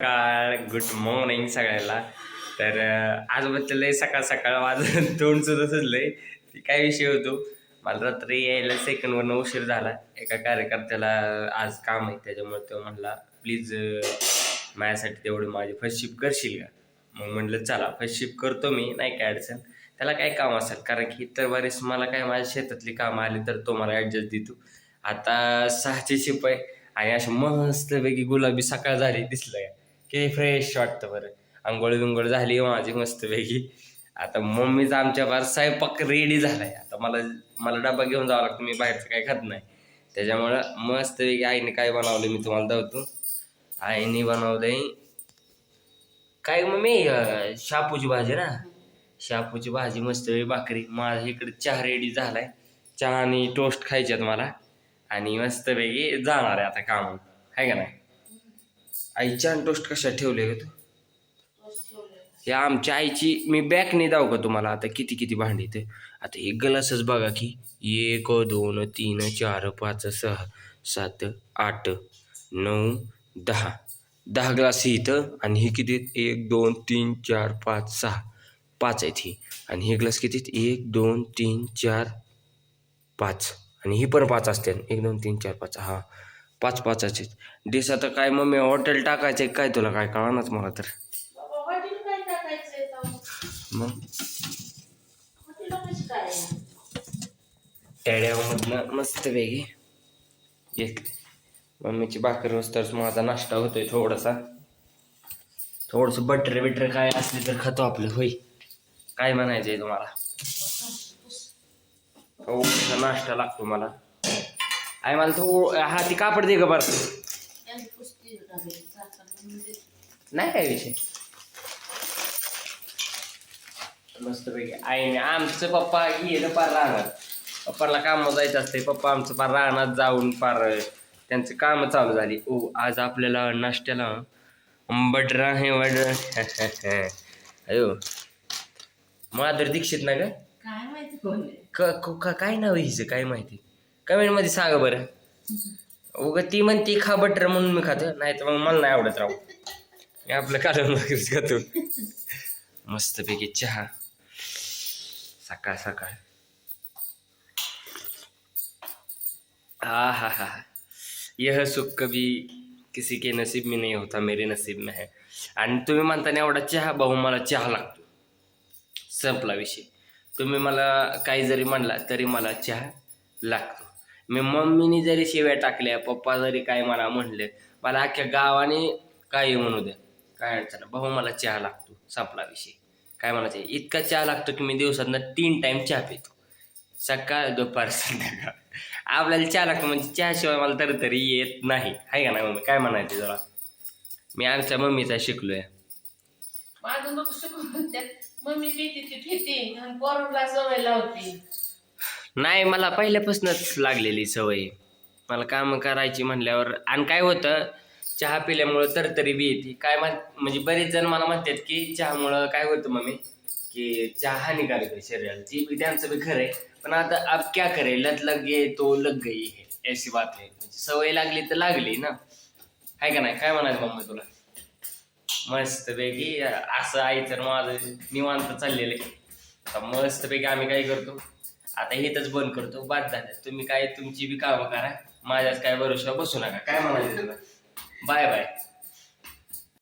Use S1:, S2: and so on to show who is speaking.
S1: Good morning सगळ्याला. तर आज बसलेलं सकाळ सकाळ माझं तोंड सुद्धा सुचलंय. काय विषय होतो, मला रात्री यायला सेकंडवरनं उशीर झाला. एका कार्यकर्त्याला आज काम आहे, त्याच्यामुळे तो म्हणला प्लीज माझ्यासाठी तेवढी माझी फर्स्ट शिफ्ट करशील का. मग म्हटलं चला फर्स्ट शिफ्ट करतो मी, नाही काय अडचण. त्याला काय काम असेल, कारण की इतर बरेच मला काय माझ्या शेतातली कामं आली तर तो मला ॲडजस्ट देतो. आता 6ची शिफ्ट आहे आणि अशी मस्तपैकी गुलाबी सकाळ झाली दिसलं का, किती फ्रेश वाटतं बरं. आंघोळ बिंघोळ झाली माझी मस्तपैकी. आता मम्मीचा आमच्या बार स्वयंपाक रेडी झालाय. आता मला मला डबा घेऊन जावं लागतं, मी बाहेरचं काही खात नाही. त्याच्यामुळं मस्तपैकी आईने काय बनवलं मी तुम्हाला दावतो. आईने बनवलंय काय मम्मी, शापूची भाजी ना, शापूची भाजी मस्तपैकी भाकरी. माझ्या इकडे चहा रेडी झालाय. चहा आणि टोस्ट खायच्यात मला आणि मस्तपैकी जाणार आहे आता काम, आहे का नाही. आई छान टोस्ट कशा ठेवले ग तू. हे आमच्या आईची मी बॅकने दाव का तुम्हाला आता किती किती भांडी ते. आता एक ग्लासच बघा की 1 2 3 4 5 6 7 8 9 10 10 ग्लास इथं. आणि हे किती 1 2 3 4 5 6 5 आहेत ही. आणि हे ग्लास किती 1 2 3 4 5. आणि ही पण 5 असते. 1 2 3 4 5. हा 5 5चे डिस. आता काय मम्मी हॉटेल टाकायचं काय तुला, काय कळणाच मला तर. मग टेड्यामधनं मस्त वेगळी घेतली मम्मीची भाकर वस्तरच. माझा नाश्ता होतोय थोडंसं बटर बिटर काय असले तर खातो आपलं. होय काय म्हणायचंय तुम्हाला. हो नाश्ता लागतो मला. आई मला तो हा ती कापड दे ग बरं. नाही काय विषय. मस्तपैकी आईने आमचं पप्पा गेलं पार राहणार. पप्पाला कामं जायचं असते. पप्पा आमचं पार राहणार जाऊन पार त्यांचं कामं चालू झाली. ओ आज आपल्याला नाश्त्याला बटर आहे बटर. अयो माधुरी दीक्षित ना ग,
S2: काय माहिती कोण
S1: काय नाव हिचं काय माहिती. कमेंट मध्ये सांगा बरं. उग ती म्हणती खा बटर म्हणून मी खातो, नाही तर मग मला नाही आवडत राहू. मी आपलं काढून खातो. मस्तपैकी चहा सकाळ सकाळ. हा, यह सुख कभी किसी के नसीब में नहीं होता, मेरे नसीब में है. आणि तुम्ही म्हणताना एवढा चहा, भाऊ मला चहा लागतो. संपला विषय. तुम्ही मला काही जरी म्हणला तरी मला चहा लागतो. मी मम्मीने जरी शिव्या टाकल्या, पप्पा जरी काय मला म्हणले, मला अख्ख्या गावाने काही म्हणू द्या, काय अडचण, भाऊ मला चहा लागतो. संपला विषय. काय म्हणायचं, इतका चहा लागतो की मी दिवसातनं 3 टाइम चहा पितो. सकाळ दुपार संध्याकाळ. आपल्याला चहा लागतो म्हणजे चहाशिवाय मला तरी येत नाही, आहे का नाही मम्मी. काय म्हणायचं जरा, मी आमच्या मम्मीचा शिकलोय.
S2: माझं मग शिकून मम्मी पिती ती ठेती आणि पोरांना सवय लावती.
S1: नाही मला पहिल्यापासूनच लागलेली सवय. मला काम करायची म्हणल्यावर. आणि काय होतं, चहा पिल्यामुळं तरी बी येते. काय म्हणजे बरेच जण मला म्हणतात की चहामुळं काय होतं मम्मी, की चहा हानिकारक आहे शरीराला. ती बी त्यांचं बी खरं आहे. पण आता अब क्या करे, लत लग गई तो लग गई है, ऐसी बात आहे. सवय लागली तर लागली ना, आहे का नाही. काय म्हणायचं मम्मी तुला. मस्तपैकी असं आहे तर माझं निवांत चाललेलं आहे. आता मस्तपैकी आम्ही काय करतो, आता इथंच बंद करतो. बाद झालं. तुम्ही काय तुमची बी कामं करा, माझ्याच काय भरोशा बसू नका. काय म्हणायचं तुला. Bye bye.